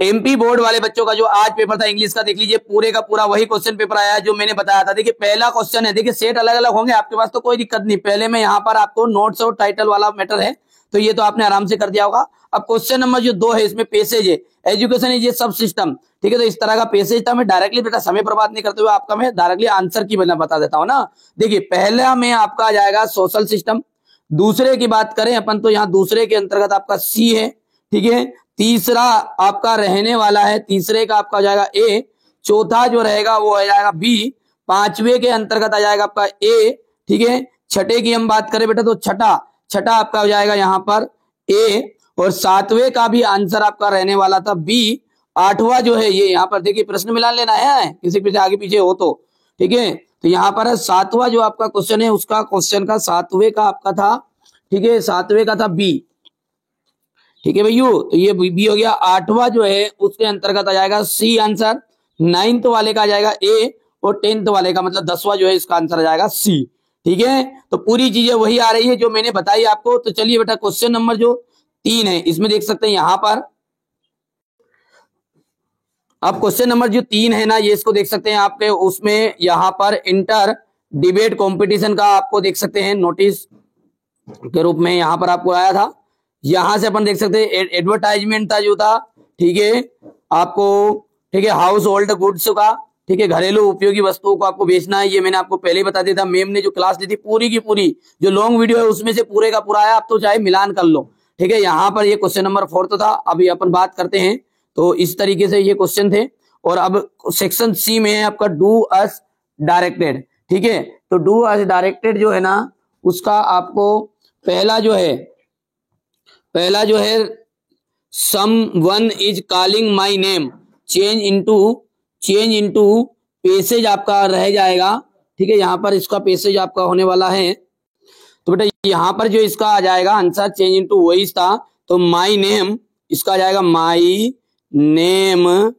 MP board वाले बच्चों का जो आज पेपर था इंग्लिश का, देख लीजिए पूरे का पूरा वही क्वेश्चन पेपर आया जो मैंने बताया था। देखिए पहला क्वेश्चन है, देखिए सेट अलग अलग होंगे आपके पास तो कोई दिक्कत नहीं। पहले में यहाँ पर आपको नोट्स और टाइटल वाला मैटर है, तो ये तो आपने आराम से कर दिया होगा। अब क्वेश्चन नंबर जो 2 है, इसमें पेसेज है, एजुकेशन इज ये सब सिस्टम, ठीक है। तो इस तरह का पेसेज था। मैं डायरेक्टली बेटा समय बर्बाद नहीं करते हुए आपका मैं डायरेक्टली आंसर की बता देता हूँ ना। देखिए पहला में आपका आ जाएगा सोशल सिस्टम। दूसरे की बात करें अपन तो यहाँ दूसरे के अंतर्गत आपका सी है, ठीक है। तीसरा आपका रहने वाला है, तीसरे का आपका हो जाएगा ए। चौथा जो रहेगा वो आ जाएगा बी। पांचवे के अंतर्गत आ जाएगा आपका ए, ठीक है। छठे की हम बात करें बेटा तो छठा आपका हो जाएगा यहाँ पर ए। और सातवें का भी आंसर आपका रहने वाला था बी। आठवां जो है ये यहाँ पर देखिए प्रश्न मिलान लेना है, किसी पीछे आगे पीछे हो तो, ठीक है। तो यहाँ पर सातवां जो आपका क्वेश्चन है उसका क्वेश्चन का सातवें का आपका था, ठीक है, सातवें का था बी, ठीक है भैया। तो ये बी हो गया। आठवां जो है उसके अंतर्गत आ जाएगा सी आंसर। 9th वाले का आ जाएगा ए और 10th वाले का मतलब 10वां जो है इसका आंसर आ जाएगा सी, ठीक है। तो पूरी चीजें वही आ रही है जो मैंने बताई आपको। तो चलिए बेटा क्वेश्चन नंबर जो 3 है इसमें देख सकते हैं यहाँ पर। अब क्वेश्चन नंबर जो 3 है ना, ये इसको देख सकते हैं आपके उसमें यहाँ पर इंटर डिबेट कंपटीशन का आपको देख सकते हैं नोटिस के रूप में यहाँ पर आपको आया था। यहां से अपन देख सकते हैं एडवर्टाइजमेंट था जो था, ठीक है आपको, ठीक है, हाउस होल्ड गुड्स का, ठीक है, घरेलू उपयोगी वस्तुओं को आपको बेचना है। ये मैंने आपको पहले ही बता दिया था। मैम ने जो क्लास ली थी पूरी की पूरी जो लॉन्ग वीडियो है उसमें से पूरे का पूरा आया, आप तो चाहे मिलान कर लो, ठीक है। यहाँ पर ये क्वेश्चन नंबर 4 था। अभी अपन बात करते हैं तो इस तरीके से ये क्वेश्चन थे। और अब सेक्शन सी में है आपका डू अस डायरेक्टेड, ठीक है। तो डू अस डायरेक्टेड जो है ना उसका आपको पहला जो है someone is calling my name change into passage आपका रह जाएगा, ठीक है। यहाँ पर इसका पैसेज आपका होने वाला है। तो बेटा यहाँ पर जो इसका आ जाएगा आंसर चेंज इनटू वॉइस था, तो माई नेम इसका आ जाएगा माई नेम,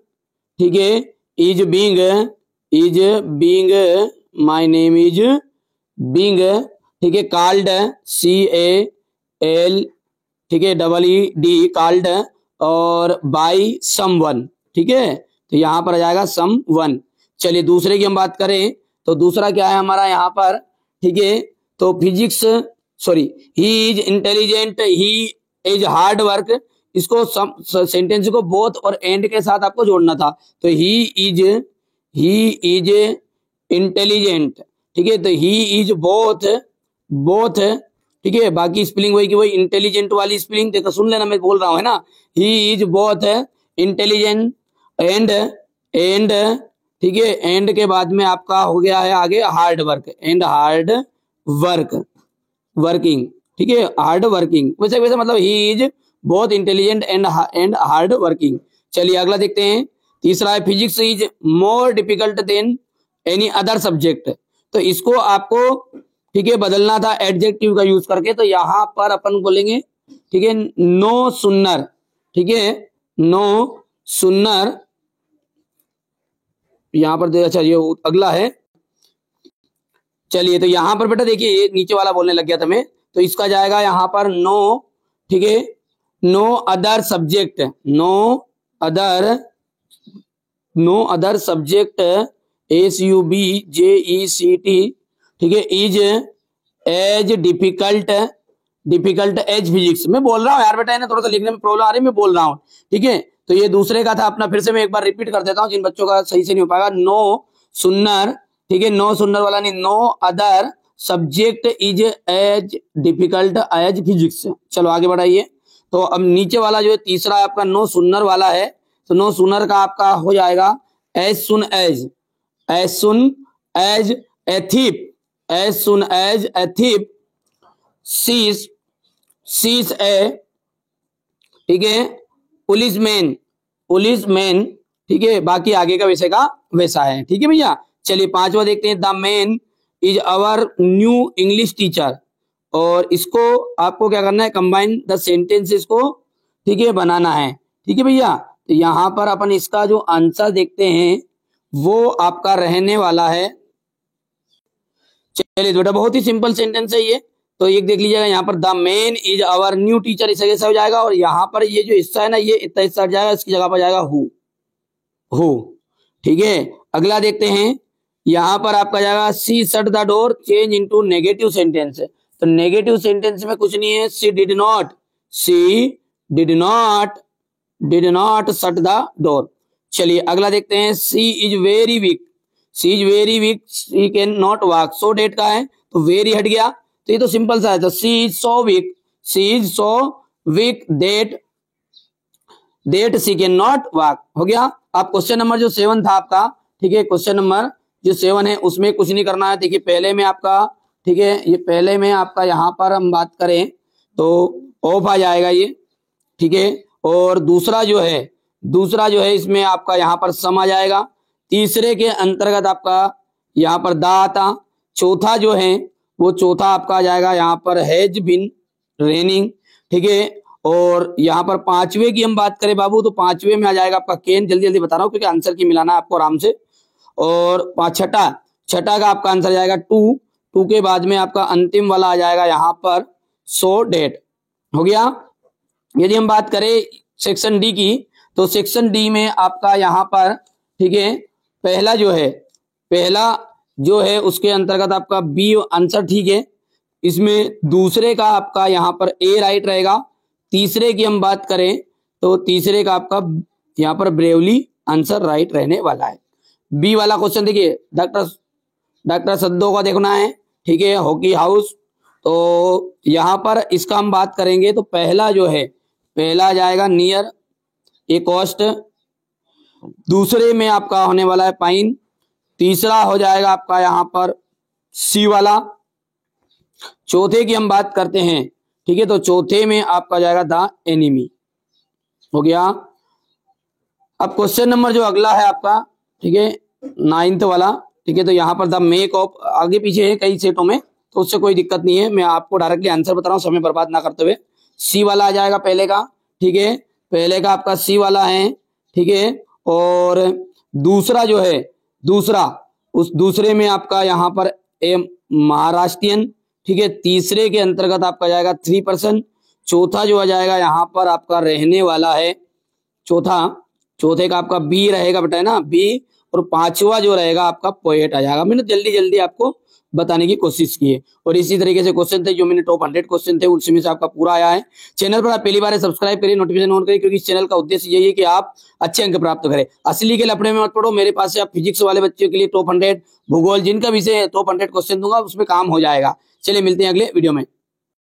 ठीक है, is being my name is being, ठीक है, कॉल्ड CAL, ठीक है, EED कॉल्ड और बाई समवन, ठीक है। तो यहाँ पर आ जाएगा समवन। चलिए दूसरे की हम बात करें तो दूसरा क्या है हमारा यहाँ पर, ठीक है। तो he is intelligent, he is hard work, इसको सेंटेंस को बोथ और एंड के साथ आपको जोड़ना था। तो ही इज इंटेलिजेंट, ठीक है। तो ही इज बोथ, ठीक है। बाकी स्पेलिंग वही की वही, इंटेलिजेंट वाली स्पेलिंग देखो सुन लेना, मैं बोल रहा हूँ है ना। ही इज बोथ इंटेलिजेंट एंड, ठीक है, एंड के बाद में आपका हो गया है आगे हार्ड वर्किंग, ठीक है, हार्ड वर्किंग। वैसे मतलब ही is both intelligent and hard working. चलिए अगला देखते हैं। तीसरा है physics is more difficult than any other subject. तो इसको आपको, ठीक है, बदलना था एडजेक्टिव का यूज करके। तो यहां पर अपन बोलेंगे, ठीक है, नो सुन्नर, ठीक है, नो सुन्नर। यहां पर अच्छा ये अगला है। चलिए तो यहां पर बेटा देखिए ये नीचे वाला बोलने लग गया था मैं, तो इसका जाएगा यहां पर नो, ठीक है, नो अदर सब्जेक्ट SUBJECT, ठीक है, is as difficult as physics. मैं बोल रहा हूँ यार बेटा, है ना, थोड़ा सा लिखने में प्रॉब्लम आ रही है, मैं बोल रहा हूँ, ठीक है। तो ये दूसरे का था अपना, फिर से मैं एक बार रिपीट कर देता हूँ जिन बच्चों का सही से नहीं हो पाएगा। नो सुन्नर, ठीक है, नो सुन्नर वाला नहीं, no other subject is as difficult as physics. चलो आगे बढ़ाइए। तो अब नीचे वाला जो है तीसरा आपका नो सुन्नर वाला है, तो नो सुन्नर का आपका हो जाएगा as soon as a thief sees a, ठीक है, पुलिसमैन, ठीक है। बाकी आगे का वैसे का वैसा है, ठीक है भैया। चलिए पांचवा देखते हैं। The man is our new English teacher. और इसको आपको क्या करना है, कंबाइन द सेंटेंसेस को, ठीक है, बनाना है, ठीक है भैया। तो यहां पर अपन इसका जो आंसर देखते हैं वो आपका रहने वाला है, चलिए बेटा बहुत ही सिंपल सेंटेंस है ये। तो एक देख लीजिएगा यहाँ पर the man is our new teacher, इस जगह से हो जाएगा। और यहाँ पर ये जो हिस्सा है ना, ये इतना हिस्सा हट जाएगा, इसकी जगह पर जाएगा हु। ठीक है, अगला देखते हैं। यहाँ पर आपका जाएगा she shut the door change into negative sentence. तो नेगेटिव सेंटेंस में कुछ नहीं है, she did not shut the door. चलिए अगला देखते हैं, she is very weak, she can not walk. So that का है तो वेरी हट गया, तो ये तो सिंपल सा है। तो she is so weak that she can not walk, हो गया। अब क्वेश्चन नंबर जो 7 था आपका, ठीक है, क्वेश्चन नंबर जो 7 है उसमें कुछ नहीं करना है। देखिए पहले में आपका, ठीक है, ये पहले में आपका यहाँ पर हम बात करें तो ऑफ आ जाएगा ये, ठीक है। और दूसरा जो है इसमें आपका यहाँ पर सम आ जाएगा। तीसरे के अंतर्गत आपका यहाँ पर दा आता। चौथा जो है वो चौथा आपका आ जाएगा यहाँ पर हैज बिन रेनिंग, ठीक है। और यहाँ पर पांचवे की हम बात करें बाबू, तो पांचवे में आ जाएगा आपका केन। जल्दी जल्दी बता रहा हूँ क्योंकि आंसर की मिलाना आपको आराम से। और छठा का आपका आंसर जाएगा टू के बाद में आपका अंतिम वाला आ जाएगा यहाँ पर सो डेट, हो गया। यदि हम बात करें सेक्शन डी की, तो सेक्शन डी में आपका यहाँ पर, ठीक है, पहला जो है उसके अंतर्गत आपका बी आंसर, ठीक है। इसमें दूसरे का आपका यहाँ पर ए राइट रहेगा। तीसरे की हम बात करें तो तीसरे का आपका यहाँ पर ब्रेवली आंसर राइट रहने वाला है। बी वाला क्वेश्चन देखिए, डॉक्टर सद्दो का देखना है, ठीक है, हॉकी हाउस। तो यहाँ पर इसका हम बात करेंगे तो पहला जाएगा नियर ए कोस्ट, दूसरे में आपका होने वाला है पाइन, तीसरा हो जाएगा आपका यहाँ पर सी वाला। चौथे की हम बात करते हैं, ठीक है, तो चौथे में आपका जाएगा द एनिमी, हो गया। अब क्वेश्चन नंबर जो अगला है आपका, ठीक है, 9th वाला, ठीक है, तो यहाँ पर द मेक ऑफ, आगे पीछे है कई सेटों में तो उससे कोई दिक्कत नहीं है, मैं आपको डायरेक्टली आंसर बता रहा हूँ समय बर्बाद ना करते हुए। सी वाला आ जाएगा पहले का, ठीक है, पहले का आपका सी वाला है, ठीक है। और दूसरा जो है उस दूसरे में आपका यहाँ पर ए महाराष्ट्रियन, ठीक है। तीसरे के अंतर्गत आपका जाएगा 3%। चौथा जो आ जाएगा यहाँ पर आपका रहने वाला है चौथे का आपका बी रहेगा बेटा, है ना, बी। और पांचवा जो रहेगा आपका पोएट आ जाएगा। मैंने जल्दी जल्दी आपको बताने की कोशिश की है। और इसी तरीके से क्वेश्चन थे जो मैंने टॉप 100 क्वेश्चन थे उसमें से आपका पूरा आया है। चैनल पर आप पहली बार सब्सक्राइब करिए, नोटिफिकेशन ऑन करिए, क्योंकि इस चैनल का उद्देश्य यही है कि आप अच्छे अंक प्राप्त करें। असली के लफड़े में मत पड़ो, मेरे पास से आप फिजिक्स वाले बच्चों के लिए टॉप 100, भूगोल जिनका विषय है टॉप 100 क्वेश्चन दूंगा, उसमें काम हो जाएगा। चलिए मिलते हैं अगले वीडियो में।